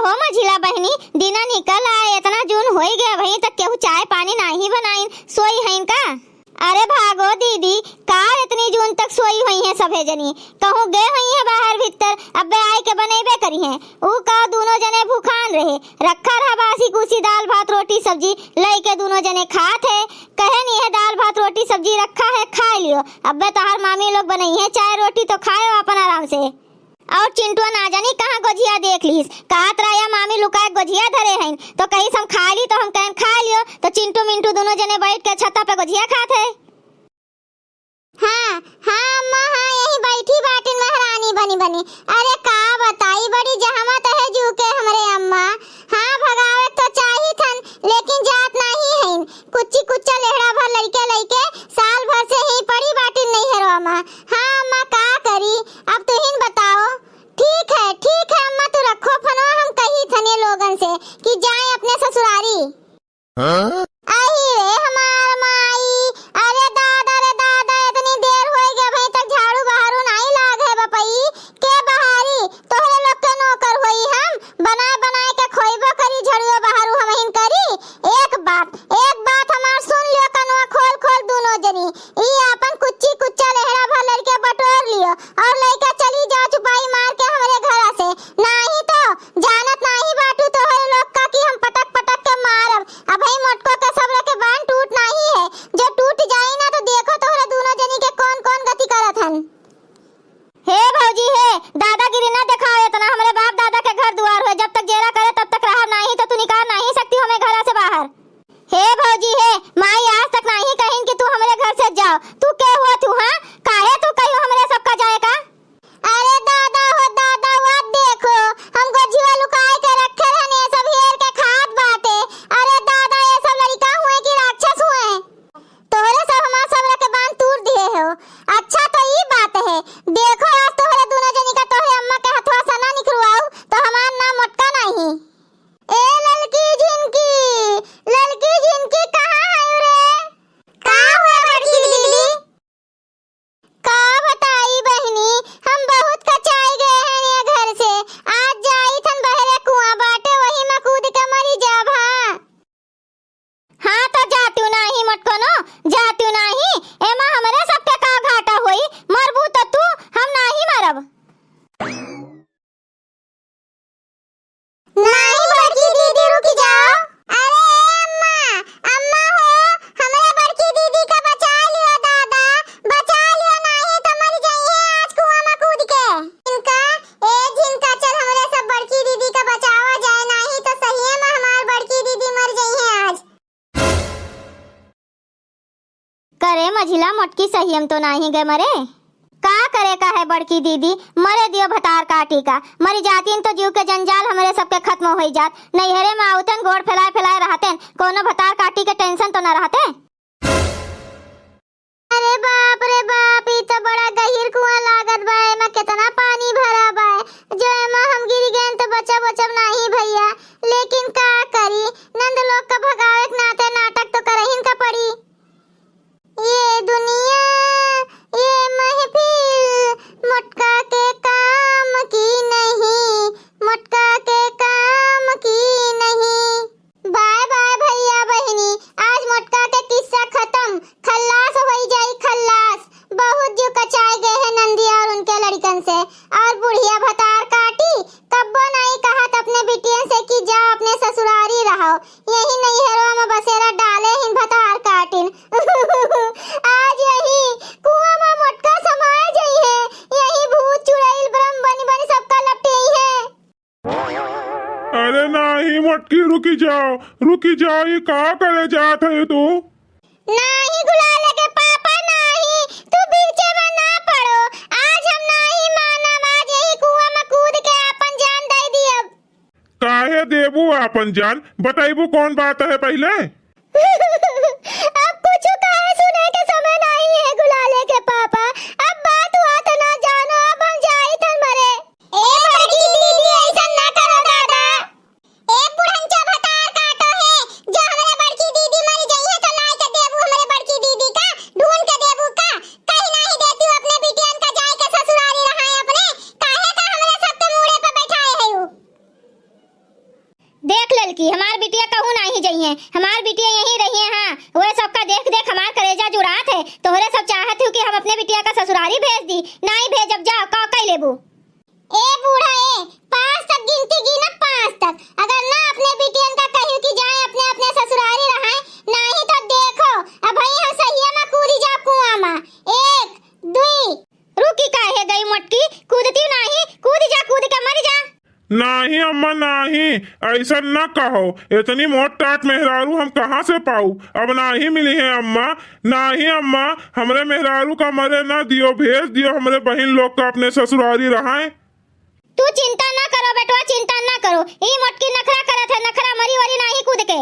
हो मझिला बहनी, दिना निकल आए, इतना जून हो ही गया वहीं तक केहू चाय पानी नहीं बनाइन, सोई हैं का? अरे भागो दीदी, का इतनी जून तक सोई हुई है सभे जनी? कहूँ गए हुई है बाहर भीतर, अबे आए के बनेबे करी है। ऊ का दोनों जने भूखान रहे, रखा रहा बासी कुसी दाल भात रोटी सब्जी, लई के दोनों जने खात है। कहे नहीं है दाल भात रोटी सब्जी रखा है, खा लियो। अबे तहार मामी लोग बनाई है चाय रोटी तो खाओ अपन आराम से। और चिंटुआ ना जानी कहाँ गोझिया देख लीस, कहत रहा मामी लुकाए गोझिया धरे हैं, तो कहीं हम खा ली तो हम कहें खा लियो, तो चिंटू मिंटू दोनों जने बैठ के छत्ता पे गोझिया खाते है। हाँ हाँ अम्मा, हाँ यही बैठी बाटिन महारानी बनी बनी। अरे का बताई, बड़ी जहमत है जू के हमरे अम्मा। हाँ भगावे तो चाही थन, लेकिन जात नहीं है। कुच्ची कुच्चा लेहड़ा भर लड़के लइके साल भर से ही पड़ी बाटिन नहीं है अम्मा। हाँ अम्मा का करी, अब तू ही बताओ। ठीक है अम्मा, तू रखो फनो, हम कही थने लोगन से कि जाए अपने ससुरारी। हाँ? आई रे हमार माई, अरे दादा रे दादा, इतनी देर हो गई भाई तक झाड़ू बहारू नहीं लाग है बपई के बहारी। तोहरे लोग के नौकर होई हम, बनाए बनाए के खोइबो करी, झाड़ू बहारू हम हिन करी। एक बात हमार सुन लियो, कनवा खोल खोल दोनों जनी। ई अपन कुच्ची कुच्चा लेहड़ा भर लड़के बटोर लियो और लइका चली जा छुपाई मार के हमरे घरा से, नहीं तो जानत नहीं बाटू तोहरे लोग का कि हम पटक पटक के मारब। अब भाई मोटको के सब के बांध टूट नहीं है, जो टूट जाई ना तो देखो तोहरे दोनों जनी के कौन कौन गति करत हन। हे भौजी हे, दादागिरी ना दिखाओ इतना, हमारे बाप दादा के घर द्वार है, जब तक जेरा करे तब तक रहा नहीं तो तू निकाल नहीं सकती हमें घर से बाहर। हे भौजी हे, माई आज तक नहीं कहीं कि तू हमारे घर से जाओ। तू के हुआ तू? हाँ काहे तू कहियो हमारे सबका जाएगा? अरे दादा हो दादा, वो देखो हम गोझिया लुकाए के रखे रहने, सब हेर के खात बाटे। अरे दादा, ये सब लड़का हुए कि राक्षस हुए? तोहरे सब हमार सब के बांध तोड़ दिए हो। अच्छा तो ये बात है, देखो आज तोहरे दोनों जनी का तोहरे अम्मा के हथवा से ना निकलवाऊ तो हमार नाम मोटका नहीं। ए ललकी झिनकी कहाँ है रे? का हुआ बड़की दीदी? का बताई बहनी, हम बहुत कचाई गए हैं ये घर से। आज जाई थन बहरे कुआं बाटे, वही में कूद के मरी जाब। हाँ तो जातू नहीं मोटको नो, जातू नहीं। एमा हमरे सबके का घाटा होई, मरबू तो तू, हम नहीं मरब। नहीं बड़की दीदी रुक जाओ। अरे अम्मा हो, हमरे बड़की दीदी का बचा लियो दादा, बचा लियो, नहीं तो मर जाइए आज कुआं में कूद के। झिनका चल हमरे सब बड़की दीदी का बचावा जाए, नहीं तो सही में हमार बड़की दीदी मर जाइए आज। करे मझिला मोटकी सही हम तो नहीं गए मरे, का करे का है बड़की दीदी, मरे दियो भतार काटी का। मरी जातीन तो जीव के जंजाल हमरे सबके खत्म हो जात। नैहरे में आवतन गोड़ फैलाए फैलाए रहतेन, कोनो भतार काटी के टेंशन तो न रहते। अरे बाप रे बाप, ई तो बड़ा गहीर कुआं लागत बा, एमा कितना पानी भरा बा, जो एमा हम गिर गए तो बचब नहीं भैया। लेकिन का करी, नंद लोग का भगावे के नाते नाटक तो करहिन का पड़ी। ये दुनिया ये महफिल मोटका के काम की नहीं, मोटका के काम की नहीं। बाय बाय भैया बहनी, आज मोटका के किस्सा खत्म, खल्लास हो जाई खल्लास। बहुत जो कचाए गए हैं नंदिया और उनके लड़कन से, और बुढ़िया भतार काटी कब्बो नहीं कहत अपने बिटियन से कि जा अपने ससुरारी रहो, यही नहीं हेरो में बसेरा डाले हिन भतार काटिन। आज यही कुआं में मोटका समाए जाई है, यही भूत चुड़ैल ब्रह्म बनी बनी सबका लपटेई है। अरे नहीं मोटकी, रुकी जाओ, ये का करे जात है तू? नहीं गुलाले के पापा नहीं, तू बीचे में ना पड़ो। आज हम नहीं मानब, आज यही कुआं में कूद के अपन जान दे दियब। काहे देबू अपन जान, बताइबू कौन बात है पहले? अब कुछ कहे सुने के समय नहीं है गुलाले के पापा, अब बात हुआ तो ना जानो, अब हम जाई थन मरे। ए बड़की दीदी ऐसा ना करो दादा, एक बुढ़ंचा भतार काटो है, जो हमारे बड़की दीदी मर गई है तो लाई के देबू हमारे बड़की दीदी का, ढूंढ के देबू का, कहीं नहीं देती अपने बिटियन का जाए के ससुरारी रहाए अपने, काहे का हमारे सब के मुड़े पे बैठाए है यू। ऐसा न कहो, इतनी मोट टाट मेहरारू हम कहाँ से पाऊ। अब ना ही मिली है अम्मा, ना ही अम्मा, हमरे मेहरारू का मरे ना दियो, भेज दियो हमरे बहन लोग का अपने ससुरारी रहाए। तू चिंता ना करो बेटवा, चिंता ना करो, ई मोटकी नखरा करत है, नखरा मरी वरी नहीं कूद के।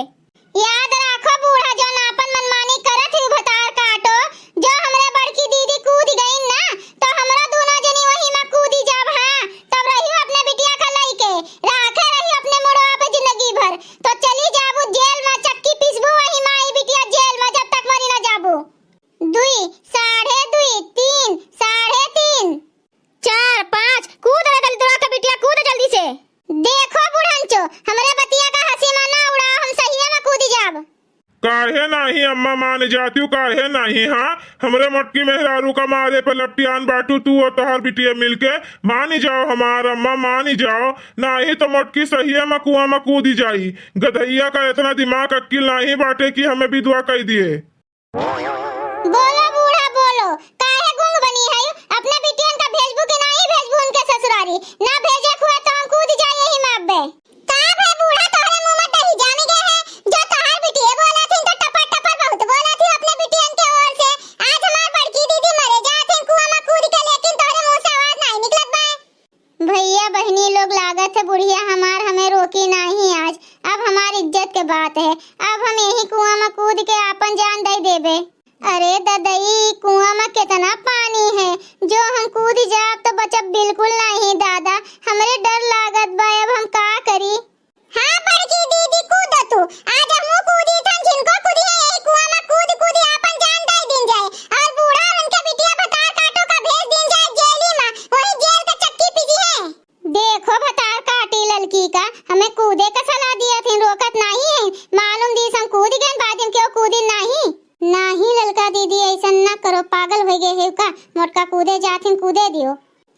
याद राखो बूढ़ा, जो नापन मनमानी करत ही भतार काटो। जो हमरे बड़की दीदी कूद गई ना, तो हमरा दोनों जनी वही में कूदी जाब। हां, तब रही अपने बिटिया का लइके, राखे रही अपने मुड़वा पे जिंदगी भर। तो चली जाबू जेल में, चक्की पीसबू वही में, ई बिटिया जेल में जब तक मरी ना जाबू। 2, 2.5, 3, 3.5, 4, 5 कूद रे दलदुरा का बिटिया, कूद जल्दी से। देखो बुढ़ंचो, हमरे बतिया का हंसी मना उड़ाओ, हम सही में कूदी जाब। काहे नहीं अम्मा मान जाती हूँ, काहे नहीं। हाँ, हमरे मोटकी मेहरारू का मारे पे लपटियान बाटू, तू और तोहर बिटिया मिलके मान जाओ, हमार अम्मा मान जाओ। नहीं तो मोटकी सही में कुआं में कूदी जाई। गधैया का इतना दिमाग अक्ल नहीं बाटे कि हमें विधवा कह दिए। बोलो बूढ़ा बोलो, काहे गुंग बनी है? अपने बिटियन का भेजबू कि नहीं भेजबू उनके ससुरारी? ना भेजे खुए तो हम कूद जाए यही मापबे। का भाई बूढ़ा, तोहरे मुंह में दही जाने गए है? जो तोहर बिटिया बोला थी तो टपर टपर बहुत बोला थी अपने बिटियन के ओर से। आज हमार बड़की दीदी मरे जात है कुआं में कूद के, लेकिन तोहरे मुंह से आवाज नहीं निकलत बा। भैया बहनी लोग लागत है बुढ़िया हमार हमें रोकी नहीं आज। अब हमारी इज्जत के बात है, अब हम यही कुआं में कूद के अपन जान दे देबे। अरे ददई, कुआं में कितना पानी है, जो हम कूद जाब तो बचब बिल्कुल नहीं दादा, हमरे डर लागत बा, अब हम का करी। हाँ बड़की दीदी कूद तू, आज हम कूदी थन, जिनको कूदी है यही कुआं में कूद कूदी अपन जान दे दिन जाए। और बूढ़ा और उनके बिटिया भतार काटो का भेज दिन जाए जेली में, वही जेल का चक्की पीसी है। देखो भतार काटी लड़की का, हमें कूदे का सलाह दिया थी, रोकत नहीं है। मालूम दी हम कूद गए, बाद में क्यों कूदी नहीं। नहीं ललका दीदी, ऐसा ना करो, पागल हो गए है का। मोटका कूदे जाथिन कूदे दियो,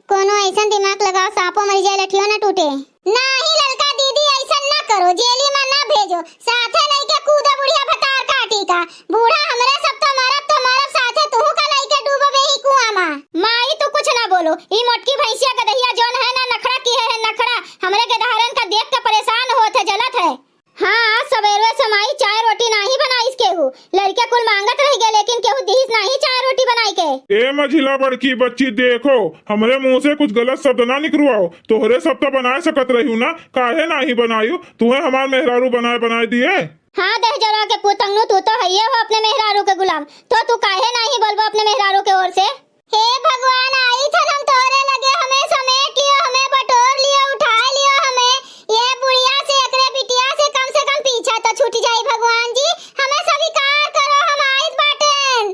कोनो ऐसा दिमाग लगाओ सांपो मर जाए लठियो ना टूटे। नहीं ललका दीदी, ऐसा ना करो, जेली में ना भेजो, साथे लेके कूदा बुढ़िया भतार काटी का। बूढ़ा हमरे सब तो मरब साथे तू का लेके डूबबे ही कुआं में। माई तू कुछ ना बोलो, ई मोटकी भैंसिया गदहिया जोन है ना, नखरा की है नखरा, हमरे गदहरन का देख के परेशान होत है, जलत है। हाँ, सवेरे समाई चाय रोटी नहीं बनाई केहू, लड़के कुल मांगत रह गए, लेकिन केहू दीस नहीं चाय रोटी बनाई के। ए मझिला बड़की बच्ची, देखो हमरे मुंह से कुछ गलत शब्द ना निकलवाओ। तोहरे सब तो बना सकत रही ना, काहे नहीं बनायू? तुम्हें हमार मेहरारू बनाए दिए। हाँ देह जरा के पुतंगनु, तू तो है हो अपने मेहरारू के गुलाम, तो तू काहे नहीं बोलबो अपने मेहरारू के ओर से। हे भगवान, आई थन हम तोरे लगे, हमें समेट लियो, हमें बटोर लियो, उठा लियो हमें। ये बुढ़िया से एकरे बिटिया से कम पीछा तो छूट जाई। भगवान जी हमें स्वीकार करो, हम आइस बाटन।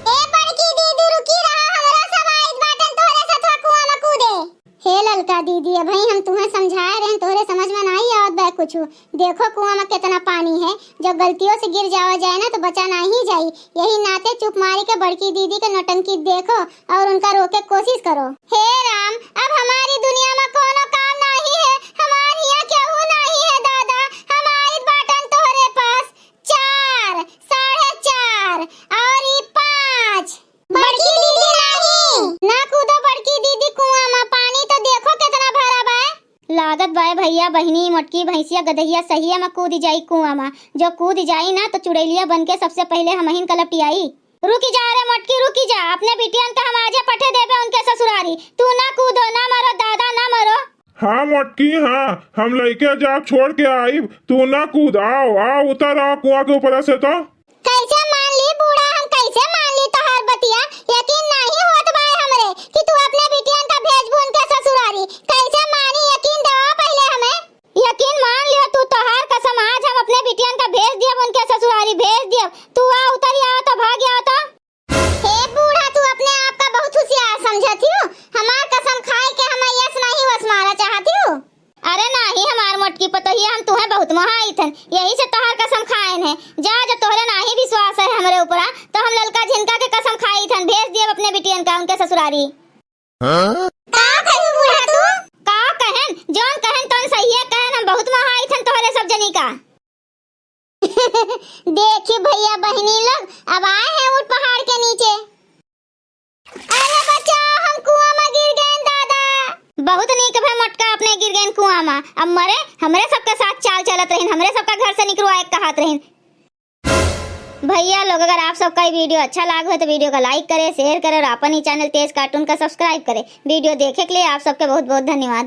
ए बड़की दीदी रुकी रहा, हमरा सब आइस बाटन, तोरे सथवा कुआं में कूदे। हे ललका दीदी, भाई हम तुम्हें समझाए रहे, तोरे समझ में नहीं आवत बा कुछ। देखो कुआं में कितना पानी है, जब गलतियों से गिर जावा जाए ना तो बचा नहीं जाई। यही नाते चुप मारी के बड़की दीदी के नौटंकी देखो और उनका रोके कोशिश करो। हे राम, अब हमारी दुनिया में कोनो काम नहीं है, हमारी यहाँ केहू नहीं है दादा, हम आइस बाटन तोहरे पास। 4, 4.5 और ई 5। बड़की दीदी नहीं ना कूदो, बड़की दीदी कुआं में, पानी तो देखो कितना भरा बा। लागत बाय भैया बहनी मोटकी भैंसिया गदहिया सही में कूद जाई कुआं में। जो कूद जाई ना तो चुड़ैलिया बन के सबसे पहले हमहिन कलपटियाई। रुकी जा रे मोटकी, रुकी जा, अपने बिटियन का हम आजे पठे देबे उनके ससुरारी। तू ना कूदो, ना मरो दादा, ना मरो। हाँ मोटकी, हाँ हम लइके जाब छोड़ के आई, तू ना कूद। आओ उतर आओ कुआं के ऊपर से। तो कैसे मान ली बूढ़ा, हम कैसे मान ली तोहर बतिया? यकीन नहीं होत बा हमरे कि तू अपने बिटियन का भेजबू उनके ससुरारी। कैसे मानी, यकीन दवा पहले हमें। यकीन मान लियो तू, तोहर कसम, आज हम अपने बिटियन का भेज दियब उनके ससुरारी, भेज दियब। तू आ उतर आओ तो भाग आओ तो। हे बूढ़ा, तू अपने आप का बहुत होशियार समझती हो, हमार कसम खाए के हम यस नहीं वस मारा चाहती हो। अरे नहीं हमार मोटकी पतोहिया, हम तुम्हें बहुत मोहाई थन, यही से तोहर कसम खाएन है। जा, जो तोहरे नहीं विश्वास है हमरे ऊपर, तो हम ललका झिनका के कसम खाई थन, भेज दिए अपने बिटियन का उनके ससुरारी। का कहू बूढ़ा तू? का कहन, जोन कहन तोन सही है कहन, हम बहुत मोहाई थन तोहरे सब जनी का। देखिए भैया बहनी लोग अब आए हैं ऊंट पहाड़ के नीचे। अरे बचाओ, हम कुआं में गिर गए दादा। बहुत नीक भे मोटका अपने गिर गए कुआं में, अब मरे हमरे सबके साथ चाल चलत रहीन, हमरे सबका घर से निकलवाए कहत रहीन। भैया लोग अगर आप सबका ये वीडियो अच्छा लगा हो तो वीडियो को लाइक करें, शेयर करें और अपन ही चैनल तेज कार्टून का सब्सक्राइब करें। वीडियो देखे के लिए आप सबके बहुत बहुत धन्यवाद।